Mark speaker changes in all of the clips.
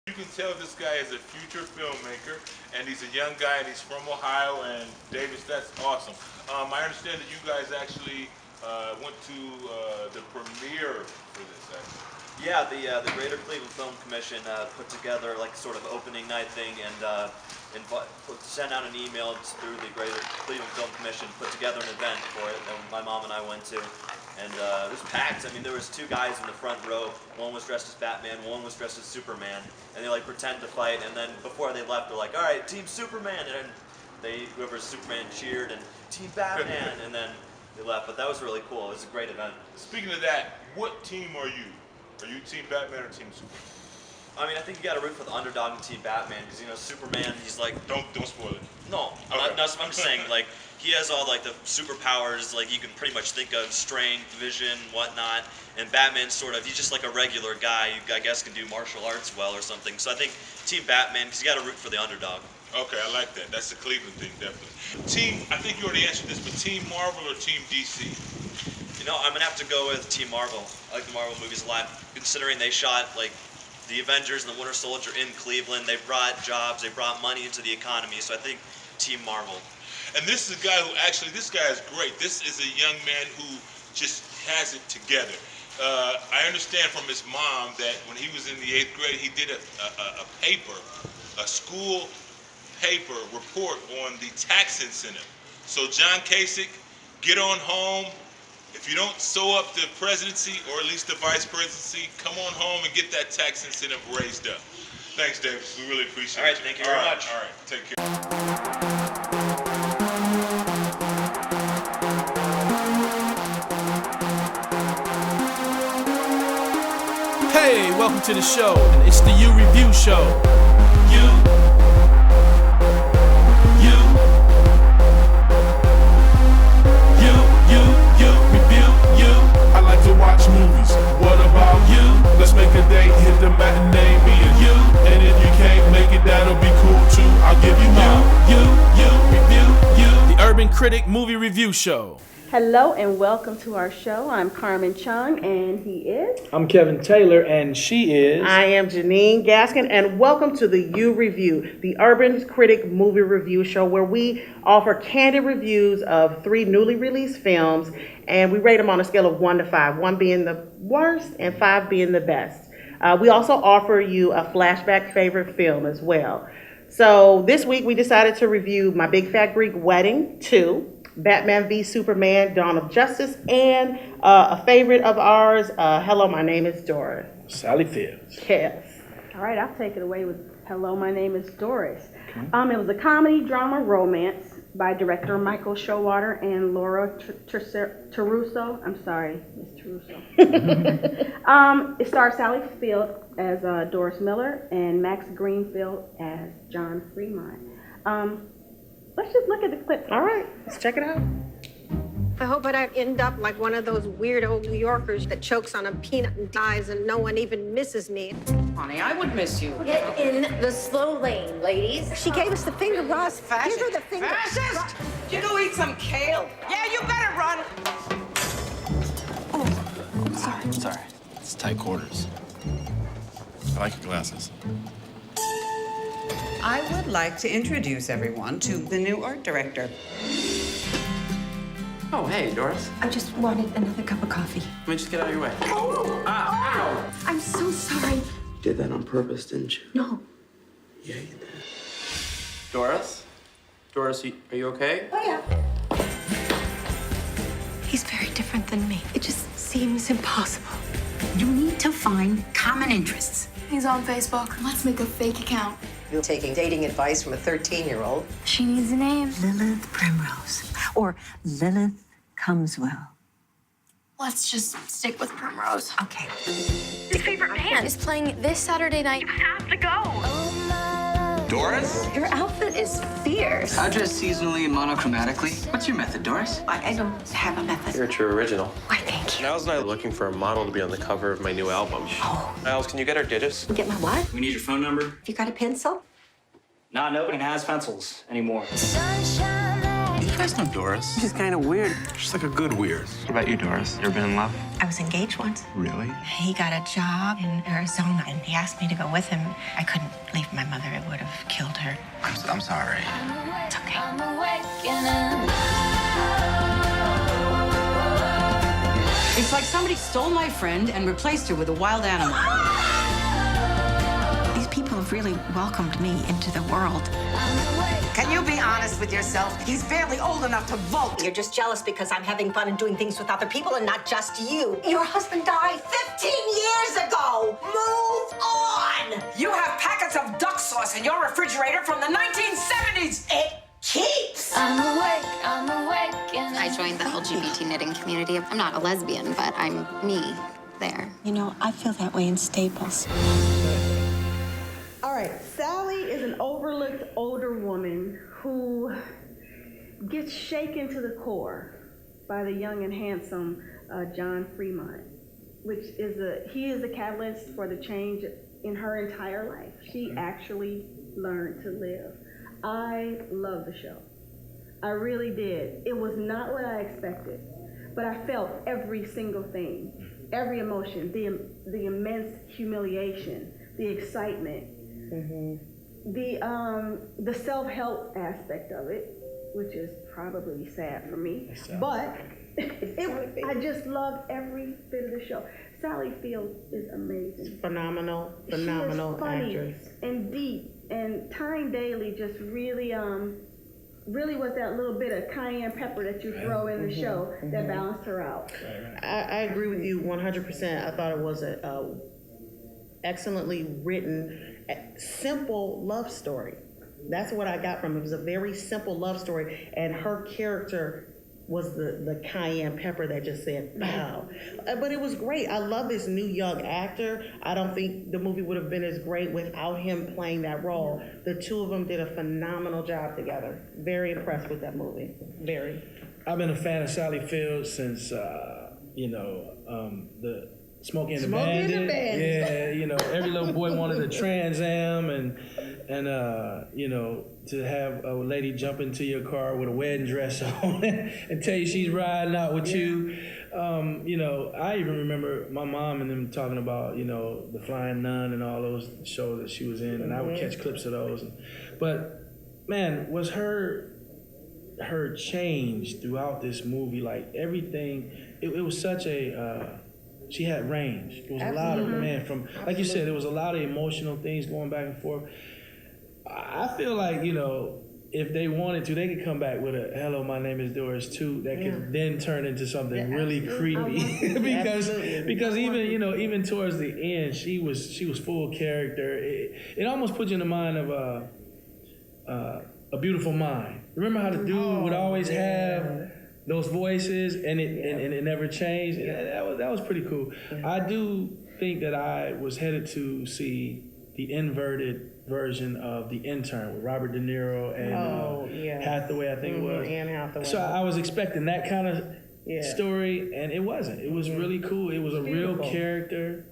Speaker 1: You can tell this guy is a future filmmaker, and he's a young guy, and he's from Ohio. And Davis, that's awesome. I understand that you guys actually went to the premiere for this. Actually.
Speaker 2: Yeah, the Greater Cleveland Film Commission put together like sort of opening night thing, and sent out an email through the Greater Cleveland Film Commission, put together an event for it that my mom and I went to. And it was packed. I mean, there was two guys in the front row. One was dressed as Batman, one was dressed as Superman. And they like pretend to fight, and then before they left, they're like, all right, Team Superman. And then whoever's Superman cheered, and Team Batman, and then they left. But that was really cool. It was a great event.
Speaker 1: Speaking of that, what team are you? Are you Team Batman or Team Superman?
Speaker 2: I mean, I think you got to root for the underdog in Team Batman, because you know Superman, he's like
Speaker 1: don't spoil it.
Speaker 2: No,
Speaker 1: okay.
Speaker 2: I'm just saying like he has all like the superpowers like you can pretty much think of, strength, vision, whatnot. And Batman's sort of he's just like a regular guy who I guess can do martial arts well or something. So I think Team Batman, because you got to root for the underdog.
Speaker 1: Okay, I like that. That's the Cleveland thing, definitely. Team, I think you already answered this, but Team Marvel or Team DC?
Speaker 2: You know, I'm gonna have to go with Team Marvel. I like the Marvel movies a lot, considering they shot like the Avengers and the Winter Soldier in Cleveland. They brought jobs, they brought money into the economy. So I think Team Marvel.
Speaker 1: And this is a guy who actually, this guy is great. This is a young man who just has it together. I understand from his mom that when he was in the 8th grade, he did a paper, a school paper report on the tax incentive. So John Kasich, get on home. If you don't sew up the presidency, or at least the vice presidency, come on home and get that tax incentive raised up. Thanks, Davis. We really appreciate it.
Speaker 2: All right, thank you very much.
Speaker 1: All right, take care.
Speaker 3: Hey, welcome to the show, and it's the U Review Show. You review, you. I like to watch movies. What about you? Let's make a date, hit the matinee, me and you. And if you can't make it, that'll be cool too. I'll give you you review, the Urban Critic Movie Review Show.
Speaker 4: Hello and welcome to our show. I'm Carmen Chung and he is?
Speaker 5: I'm Kevin Taylor and she is?
Speaker 4: I am Janine Gaskin, and welcome to the U Review, the Urban Critic Movie Review Show, where we offer candid reviews of 3 newly released films, and we rate them on a scale of 1 to 5, 1 being the worst and 5 being the best. We also offer you a flashback favorite film as well. So this week we decided to review My Big Fat Greek Wedding 2, Batman v Superman, Dawn of Justice, and a favorite of ours, Hello, My Name is Doris.
Speaker 5: Sally Fields.
Speaker 4: Yes. All right, I'll take it away with Hello, My Name is Doris. It was a comedy, drama, romance by director Michael Showalter and Laura Taruso. I'm sorry, Miss Taruso. It stars Sally Field as Doris Miller and Max Greenfield as John Fremont. Let's just look at the clip. All right, let's check it out.
Speaker 6: I hope I don't end up like one of those weirdo New Yorkers that chokes on a peanut and dies and no one even misses me.
Speaker 7: Honey, I would miss you.
Speaker 8: Get in the slow lane, ladies.
Speaker 6: She gave us the finger, Ross.
Speaker 7: Fascist.
Speaker 6: Give her the finger.
Speaker 7: Fascist! You go eat some kale. Yeah, you better run.
Speaker 8: Oh,
Speaker 9: Sorry. It's tight quarters. I like your glasses.
Speaker 7: I would like to introduce everyone to the new art director.
Speaker 9: Oh, hey, Doris.
Speaker 8: I just wanted another cup of coffee.
Speaker 9: Let me just get out of your way.
Speaker 8: Oh!
Speaker 9: Ow!
Speaker 8: I'm so sorry.
Speaker 9: You did that on purpose, didn't you?
Speaker 8: No.
Speaker 9: Yeah, you did. Doris? Doris, are you okay?
Speaker 8: Oh, yeah.
Speaker 10: He's very different than me. It just seems impossible.
Speaker 11: You need to find common interests.
Speaker 10: He's on Facebook. Let's make a fake account.
Speaker 6: You're taking dating advice from a 13-year-old.
Speaker 10: She needs a name.
Speaker 11: Lilith Primrose. Or Lilith Comeswell.
Speaker 10: Let's just stick with Primrose.
Speaker 11: Okay.
Speaker 10: His favorite band is playing this Saturday night. You have to go.
Speaker 9: Doris?
Speaker 8: Your outfit is fierce.
Speaker 9: I dress seasonally and monochromatically. What's your method, Doris?
Speaker 11: I don't have a method.
Speaker 12: You're a true original.
Speaker 11: Why, thank you.
Speaker 12: Niles and I are looking for a model to be on the cover of my new album.
Speaker 11: Oh.
Speaker 12: Niles, can you get our digits?
Speaker 8: Get my what?
Speaker 9: We need your phone number.
Speaker 8: You got a pencil?
Speaker 9: Nobody has pencils anymore.
Speaker 8: Sunshine.
Speaker 9: You guys know Doris?
Speaker 12: She's kind of weird.
Speaker 9: She's like a good weird. What about you, Doris? You ever been in love?
Speaker 11: I was engaged once.
Speaker 9: Really?
Speaker 11: He got a job in Arizona, and he asked me to go with him. I couldn't leave my mother. It would have killed her.
Speaker 9: I'm sorry.
Speaker 11: It's okay.
Speaker 7: It's like somebody stole my friend and replaced her with a wild animal.
Speaker 11: These people have really welcomed me into the world.
Speaker 7: Can you be honest with yourself? He's barely old enough to vote.
Speaker 8: You're just jealous because I'm having fun and doing things with other people and not just you. Your husband died 15 years ago. Move on.
Speaker 7: You have packets of duck sauce in your refrigerator from the 1970s.
Speaker 8: It keeps.
Speaker 10: I joined the LGBT knitting community. I'm not a lesbian, but I'm me there.
Speaker 11: You know, I feel that way in Staples.
Speaker 4: All right, Sally is an overlooked older woman who gets shaken to the core by the young and handsome John Fremont, which is he is a catalyst for the change in her entire life. She actually learned to live. I love the show. I really did. It was not what I expected, but I felt every single thing, every emotion, the immense humiliation, the excitement, the self-help aspect of it, which is probably sad for me, but I just loved every bit of the show. Sally Field is amazing. Phenomenal She is funny actress. and deep, and Tyne Daly just really was that little bit of cayenne pepper that you throw in the show that balanced her out.
Speaker 5: I
Speaker 4: agree with you 100%. I thought it was a excellently written, simple love story. That's what I got from it. It was a very simple love story, and her character was the cayenne pepper that just said, wow. But it was great. I love this new young actor. I don't think the movie would have been as great without him playing that role. The two of them did a phenomenal job together. Very impressed with that movie. Very.
Speaker 5: I've been a fan of Sally Field since, the Smokey and the Bandit. Yeah, every little boy wanted a Trans Am, and to have a lady jump into your car with a wedding dress on and tell you she's riding out with you. I even remember my mom and them talking about, The Flying Nun and all those shows that she was in, and I would catch clips of those. But man, was her change throughout this movie, like everything, it was such a she had range. There was a lot of, from, like you said, there was a lot of emotional things going back and forth. I feel like, if they wanted to, they could come back with a "Hello, my name is Doris" too. That could then turn into something really creepy. because even towards the end, she was full character. It almost put you in the mind of A Beautiful Mind. Remember how the dude would always have those voices, and it never changed. That was pretty cool. I do think that I was headed to see the inverted version of The Intern with Robert De Niro and Hathaway, I think it was.
Speaker 4: Anne Hathaway.
Speaker 5: So I was expecting that kind of story, and it wasn't. It was really cool. It was a real character.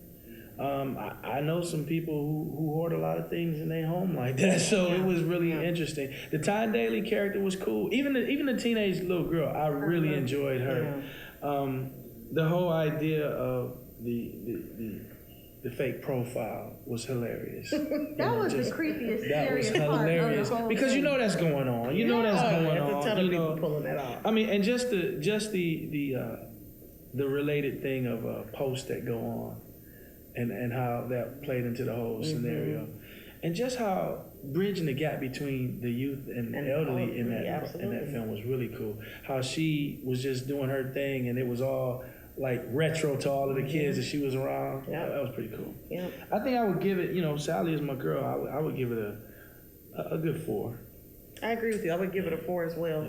Speaker 5: I know some people who hoard a lot of things in their home like that, so it was really interesting. The Tyne Daly character was cool. Even the teenage little girl, I really enjoyed her. The whole idea of the fake profile was hilarious.
Speaker 4: That was the creepiest,
Speaker 5: that was
Speaker 4: scariest
Speaker 5: hilarious
Speaker 4: part of the whole
Speaker 5: because
Speaker 4: thing.
Speaker 5: that's going on. That's going on.
Speaker 4: There's a ton of people pulling that off.
Speaker 5: I mean, and just the related thing of posts that go on, and how that played into the whole scenario, and just how bridging the gap between the youth and elderly in that film was really cool. How she was just doing her thing, and it was all like retro to all of the kids that she was around. Yeah, that was pretty cool. Yeah, I think I would give it. Sally is my girl. I would give it a good 4.
Speaker 4: I agree with you. I would give it a 4 as well.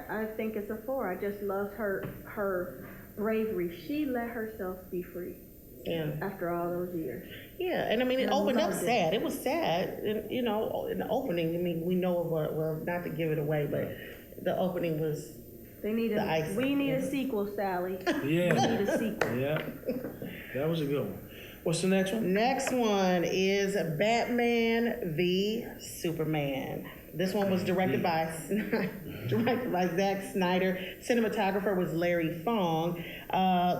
Speaker 4: I think it's a 4. I just loved her bravery. She let herself be free. Yeah. After all those years. Yeah, and I mean, it opened up sad. It was sad, and, in the opening. I mean, we know of not to give it away, but the opening was. We need a sequel, Sally.
Speaker 5: Yeah.
Speaker 4: We need a sequel.
Speaker 5: Yeah, that was a good one. What's the next one?
Speaker 4: Next one is Batman v Superman. This one was directed by Zack Snyder. Cinematographer was Larry Fong.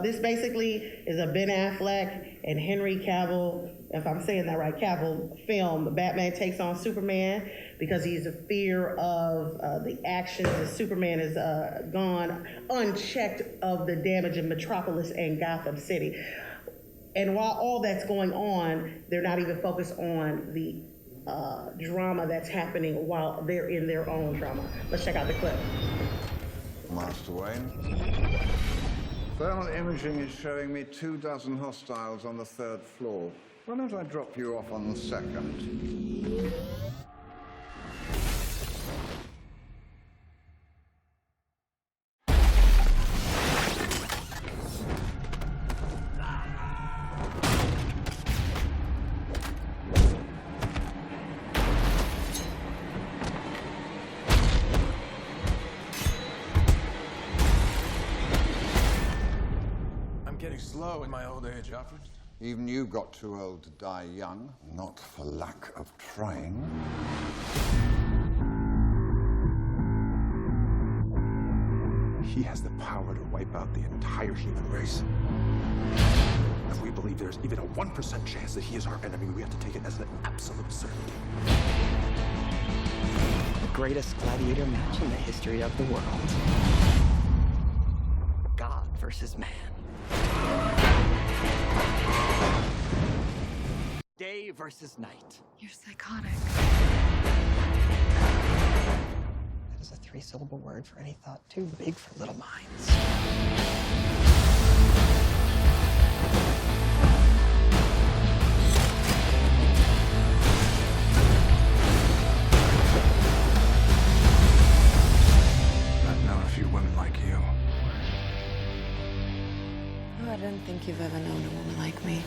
Speaker 4: This basically is a Ben Affleck and Henry Cavill, if I'm saying that right, Cavill film. Batman takes on Superman because he's a fear of the actions that Superman has gone unchecked of the damage in Metropolis and Gotham City. And while all that's going on, they're not even focused on the drama that's happening while they're in their own drama. Let's check out the clip.
Speaker 13: Master Wayne. Thermal imaging is showing me 24 hostiles on the 3rd floor. Why don't I drop you off on the 2nd?
Speaker 14: Slow in my old age, Alfred.
Speaker 13: Even you got too old to die young, not for lack of trying.
Speaker 14: He has the power to wipe out the entire human race. If we believe there's even a 1% chance that he is our enemy, we have to take it as an absolute certainty.
Speaker 15: The greatest gladiator match in the history of the world. God versus man. Day versus night.
Speaker 10: You're psychotic.
Speaker 15: That is a 3-syllable word for any thought too big for little minds.
Speaker 14: I've known a few women like you.
Speaker 10: Oh, I don't think you've ever known a woman like me.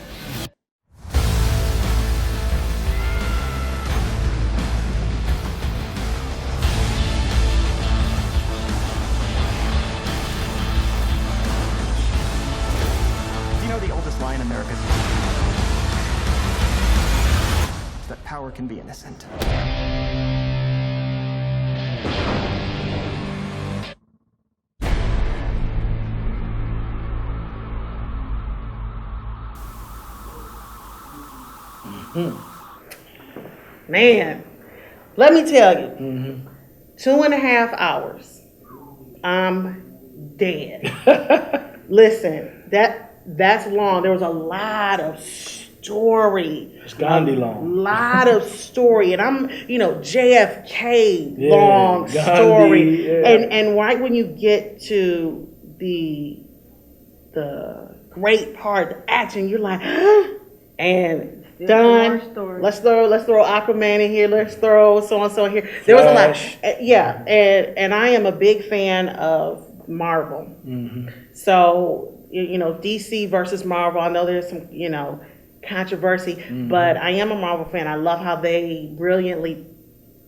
Speaker 15: The oldest lie in America is that power can be innocent.
Speaker 4: Man, let me tell you, 2.5 hours, I'm dead. Listen, that's long. There was a lot of story.
Speaker 5: It's Gandhi long.
Speaker 4: Lot of story. And I'm, JFK
Speaker 5: Yeah,
Speaker 4: long
Speaker 5: Gandhi,
Speaker 4: story.
Speaker 5: yeah.
Speaker 4: And right when you get to the great part, the action, you're like, and done. Let's throw Aquaman in here. Let's throw so and so in here. There was a lot. Yeah, and I am a big fan of Marvel. So DC versus Marvel. I know there's some controversy, but I am a Marvel fan. I love how they brilliantly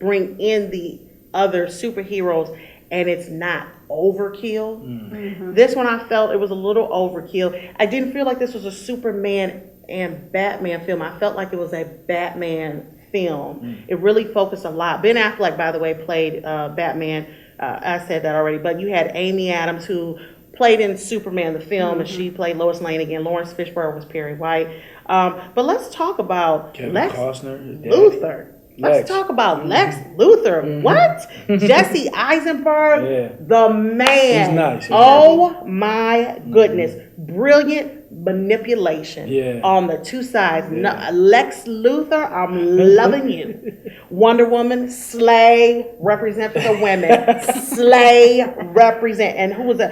Speaker 4: bring in the other superheroes, and it's not overkill. This one I felt it was a little overkill. I didn't feel like this was a Superman and Batman film. I felt like it was a Batman film. It really focused a lot. Ben Affleck, by the way, played Batman. I said that already, but you had Amy Adams, who played in Superman the film, and she played Lois Lane again. Lawrence Fishburne was Perry White. But let's talk about
Speaker 5: Kevin
Speaker 4: Lex
Speaker 5: Costner,
Speaker 4: Luthor. Let's talk about Lex Luthor. What? Jesse Eisenberg, the man.
Speaker 5: He's nice.
Speaker 4: Oh my goodness. Brilliant manipulation on the two sides. No, Lex Luthor, I'm loving you. Wonder Woman, slay, represent for the women. Slay, represent. And who was it?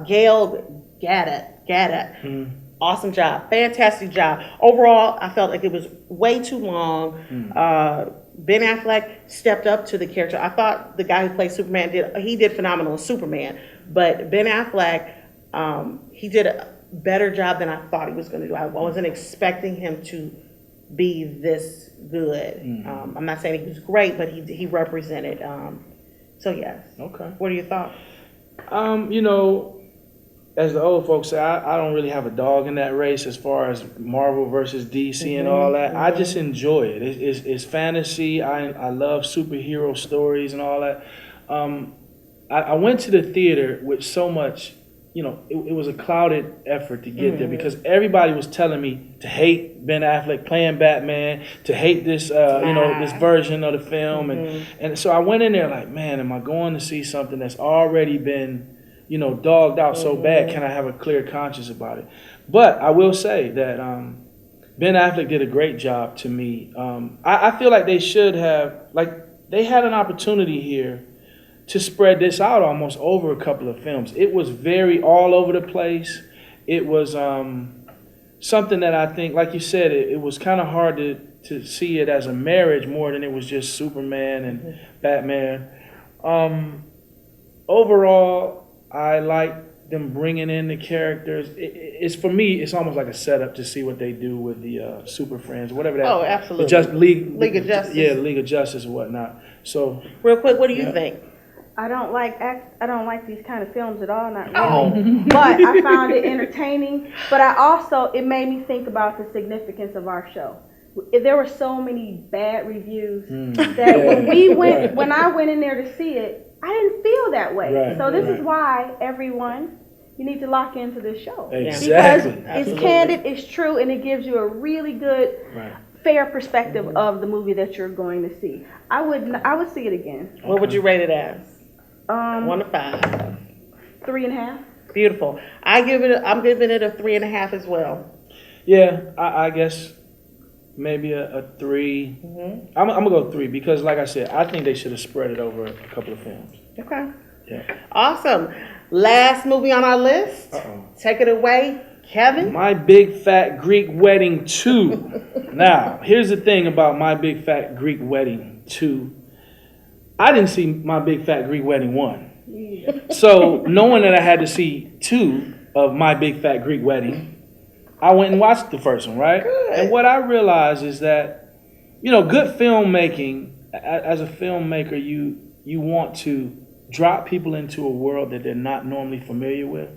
Speaker 4: Gail Gadot. Awesome job. Fantastic job. Overall, I felt like it was way too long. Ben Affleck stepped up to the character. I thought the guy who played Superman did phenomenal as Superman. But Ben Affleck, he did a better job than I thought he was going to do. I wasn't expecting him to be this good. I'm not saying he was great, but he represented. So yes.
Speaker 5: Okay.
Speaker 4: What are your thoughts?
Speaker 5: as the old folks say, I don't really have a dog in that race as far as Marvel versus DC and all that. I just enjoy it. It's fantasy. I love superhero stories and all that. I went to the theater with so much, it was a clouded effort to get there because everybody was telling me to hate Ben Affleck playing Batman, to hate this, this version of the film. And so I went in there like, man, am I going to see something that's already been, dogged out so bad? Can I have a clear conscience about it? But I will say that Ben Affleck did a great job to me. I feel like they should have, they had an opportunity here to spread this out almost over a couple of films. It was very all over the place. It was something that I think, like you said, it was kind of hard to see it as a marriage more than it was just Superman and Batman. Overall, I like them bringing in the characters. It's for me, it's almost like a setup to see what they do with the Super Friends, whatever that.
Speaker 4: Oh, absolutely.
Speaker 5: League
Speaker 4: of Justice.
Speaker 5: Yeah, League of Justice and whatnot. So,
Speaker 4: real quick, what do you think?
Speaker 16: I don't like these kind of films at all, not really. But I found it entertaining. But it made me think about the significance of our show. There were so many bad reviews that when I went in there to see it, I didn't feel that way.
Speaker 5: Right,
Speaker 16: so this is why everyone, you need to lock into this show.
Speaker 5: Exactly.
Speaker 16: Because it's candid, it's true, and it gives you a really good, fair perspective of the movie that you're going to see. I would see it again.
Speaker 4: What would you rate it as? 1 to 5.
Speaker 16: 3.5.
Speaker 4: Beautiful. I'm giving it a 3.5 as well.
Speaker 5: Yeah, I guess maybe a 3. I'm gonna go 3 because, like I said, I think they should have spread it over a couple of films.
Speaker 4: Okay.
Speaker 5: Yeah.
Speaker 4: Awesome. Last movie on our list. Take it away, Kevin.
Speaker 5: My Big Fat Greek Wedding 2. Now, here's the thing about My Big Fat Greek Wedding 2. I didn't see My Big Fat Greek Wedding 1. So, knowing that I had to see 2 of My Big Fat Greek Wedding, I went and watched the first one, right? Good. And what I realized is that, good filmmaking, as a filmmaker, you want to drop people into a world that they're not normally familiar with.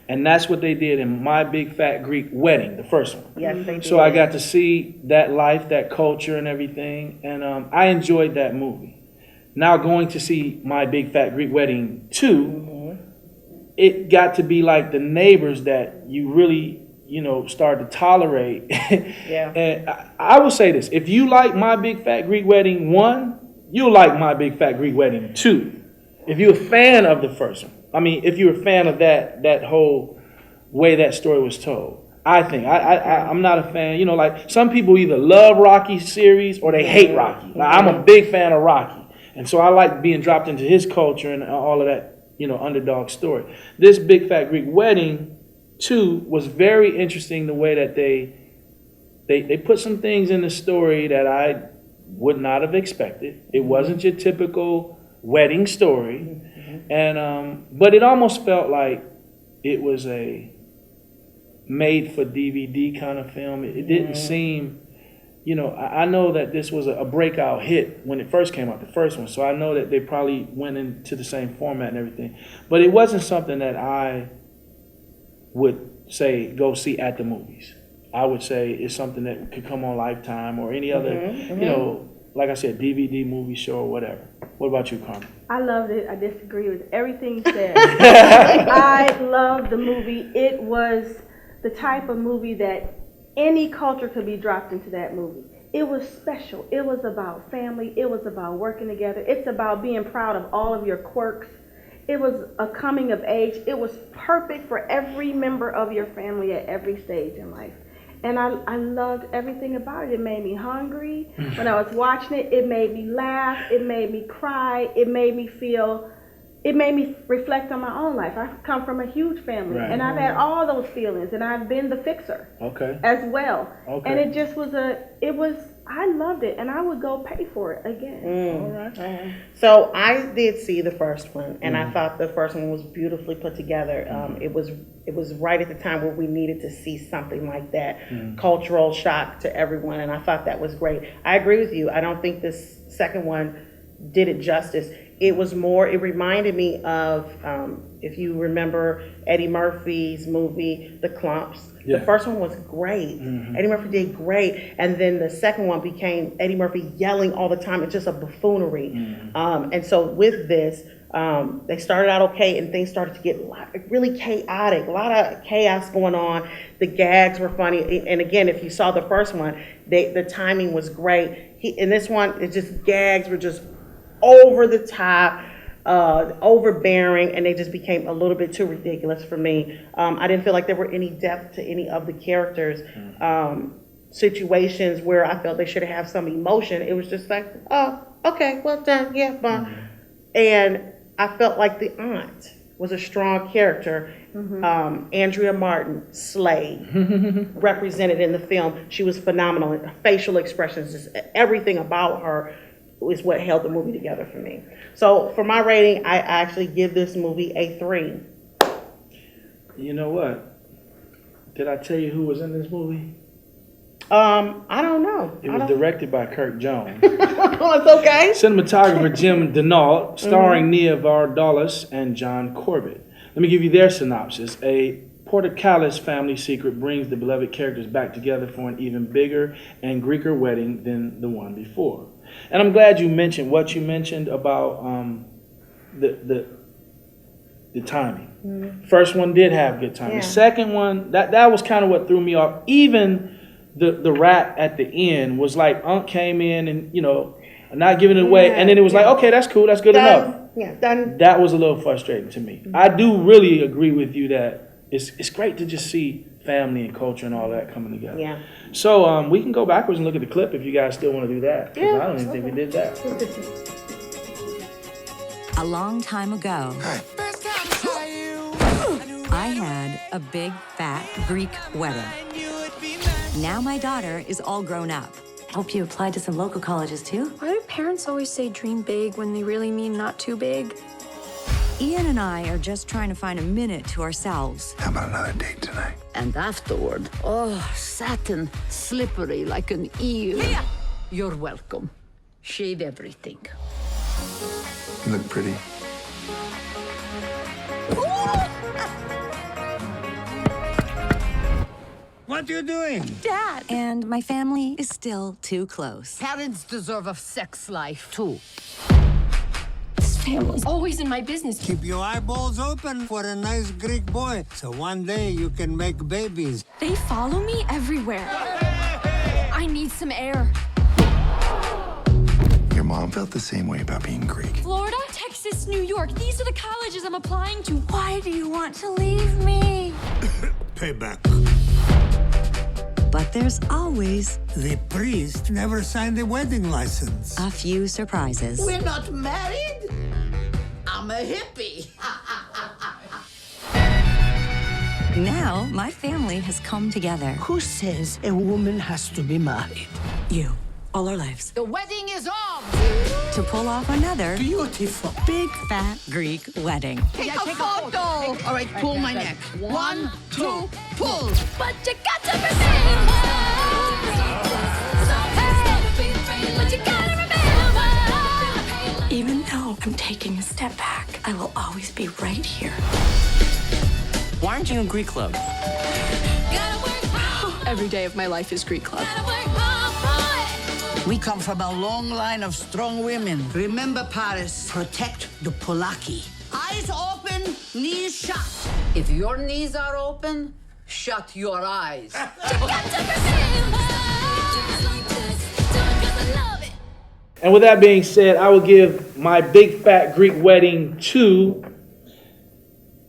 Speaker 5: And that's what they did in My Big Fat Greek Wedding, the first one.
Speaker 4: Yes, they did.
Speaker 5: So I got to see that life, that culture and everything, and I enjoyed that movie. Now going to see My Big Fat Greek Wedding 2, it got to be like the neighbors that you really, start to tolerate.
Speaker 4: Yeah.
Speaker 5: And I will say this, if you like My Big Fat Greek Wedding 1, you'll like My Big Fat Greek Wedding 2. If you're a fan of the first one. I mean, if you're a fan of that whole way that story was told. I think. I'm not a fan. Like some people either love Rocky series or they hate Rocky. Like, I'm a big fan of Rocky. And so I like being dropped into his culture and all of that, underdog story. This Big Fat Greek Wedding 2 was very interesting the way that they put some things in the story that I would not have expected. It wasn't your typical wedding story. And but it almost felt like it was a made for DVD kind of film. It didn't seem, I know that this was a breakout hit when it first came out, the first one. So I know that they probably went into the same format and everything. But it wasn't something that I would say go see at the movies. I would say it's something that could come on Lifetime or any other, like I said, DVD, movie, show, or whatever. What about you, Carmen?
Speaker 16: I loved it. I disagree with everything you said. I loved the movie. It was the type of movie that any culture could be dropped into that movie. It was special. It was about family. It was about working together. It's about being proud of all of your quirks. It was a coming of age. It was perfect for every member of your family at every stage in life. And I loved everything about it. It made me hungry. When I was watching it, it made me laugh. It made me cry. It made me reflect on my own life. I've come from a huge family, and I've had all those feelings, and I've been the fixer as well. And it just was I loved it, and I would go pay for it again.
Speaker 4: All right. So I did see the first one, and I thought the first one was beautifully put together. It was right at the time where we needed to see something like that, cultural shock to everyone, and I thought that was great. I agree with you. I don't think this second one did it justice. It was more, it reminded me of, if you remember Eddie Murphy's movie, The Clumps.
Speaker 5: Yeah.
Speaker 4: The first one was great. Eddie Murphy did great. And then the second one became Eddie Murphy yelling all the time. It's just a buffoonery. And so with this, they started out okay, and things started to get really chaotic. A lot of chaos going on. The gags were funny. And again, if you saw the first one, the timing was great. In this one, it just gags were just over the top, overbearing, and they just became a little bit too ridiculous for me. I didn't feel like there were any depth to any of the characters. Situations where I felt they should have some emotion. It was just like, oh, okay, well done, yeah, fine. And I felt like the aunt was a strong character. Andrea Martin, Slade, represented in the film. She was phenomenal. Her facial expressions, just everything about her is what held the movie together for me. So for my rating, I actually give this movie a 3.
Speaker 5: You know what? Did I tell you who was in this movie?
Speaker 4: I don't know.
Speaker 5: It was directed by Kirk Jones.
Speaker 4: It's okay.
Speaker 5: Cinematographer Jim Denault, starring Nia Vardalos and John Corbett. Let me give you their synopsis. A Portocalis family secret brings the beloved characters back together for an even bigger and Greeker wedding than the one before. And I'm glad you mentioned what you mentioned about the timing. First one did have good timing.
Speaker 4: Yeah.
Speaker 5: Second one, that was kind of what threw me off. Even the rap at the end was like Unc came in and, not giving it away, and then it was like, okay, that's cool, that's good enough.
Speaker 4: Yeah, done.
Speaker 5: That was a little frustrating to me. I do really agree with you that it's great to just see family and culture and all that coming together.
Speaker 4: Yeah.
Speaker 5: So we can go backwards and look at the clip if you guys still want to do that. 'Cause I don't even think we did that.
Speaker 17: A long time ago, I had a big, fat Greek wedding. Now my daughter is all grown up. Hope you applied to some local colleges too.
Speaker 10: Why do parents always say dream big when they really mean not too big?
Speaker 17: Ian and I are just trying to find a minute to ourselves.
Speaker 14: How about another date tonight?
Speaker 18: And afterward, oh, satin, slippery like an eel. You're welcome. Shave everything.
Speaker 14: You look pretty.
Speaker 18: What are you doing?
Speaker 17: Dad! And my family is still too close.
Speaker 18: Parents deserve a sex life, too.
Speaker 10: This family's always in my business.
Speaker 19: Keep your eyeballs open for a nice Greek boy, so one day you can make babies.
Speaker 10: They follow me everywhere. I need some air.
Speaker 14: Your mom felt the same way about being Greek.
Speaker 10: Florida, Texas, New York. These are the colleges I'm applying to. Why do you want to leave me?
Speaker 19: Payback.
Speaker 17: But there's always
Speaker 19: The priest never signed the wedding license.
Speaker 17: a few surprises.
Speaker 18: We're not married? I'm a hippie.
Speaker 17: Now, my family has come together.
Speaker 18: Who says a woman has to be married?
Speaker 17: You. All our lives.
Speaker 18: The wedding is on!
Speaker 17: To pull off another
Speaker 18: Beautiful.
Speaker 17: big, fat Greek wedding.
Speaker 18: Take a photo! All right, pull my neck. 1, 2, pull!
Speaker 10: But you got to remember. But you gotta remember. Even though I'm taking a step back, I will always be right here.
Speaker 12: Why aren't you in Greek club?
Speaker 10: Every day of my life is Greek Club.
Speaker 18: We come from a long line of strong women. Remember, Paris, protect the Polaki. Eyes open, knees shut. If your knees are open, shut your eyes.
Speaker 5: And with that being said, I will give my big fat Greek wedding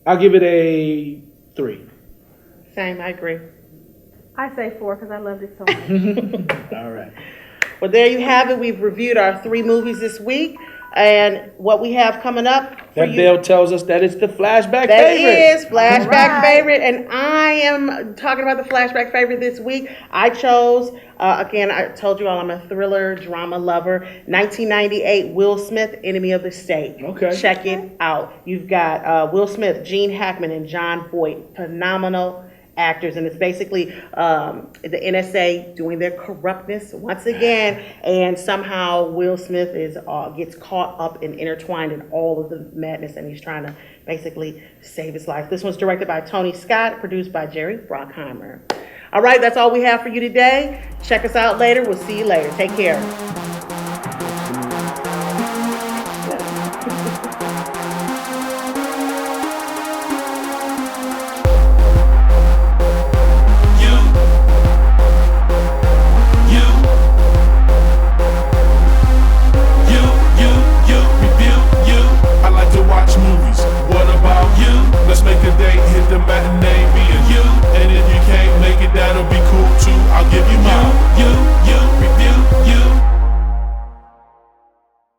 Speaker 5: I'll give it a 3.
Speaker 4: Same, I agree.
Speaker 16: I say 4 because I loved it so much.
Speaker 5: All right.
Speaker 4: Well, there you have it. We've reviewed our 3 movies this week. And what we have coming up for
Speaker 5: That
Speaker 4: you.
Speaker 5: bell tells us that it's the flashback
Speaker 4: That
Speaker 5: favorite.
Speaker 4: is flashback
Speaker 16: Right.
Speaker 4: favorite, and I am talking about the flashback favorite this week. I chose, again, I told you all I'm a thriller drama lover. 1998, Will Smith, Enemy of the State.
Speaker 5: Okay.
Speaker 4: Check it out. You've got Will Smith, Gene Hackman, and John Voight. Phenomenal actors, and it's basically the NSA doing their corruptness once again, and somehow Will Smith gets caught up and intertwined in all of the madness, and he's trying to basically save his life. This one's directed by Tony Scott, produced by Jerry Bruckheimer. All right, that's all we have for you today. Check us out later. We'll see you later. Take care.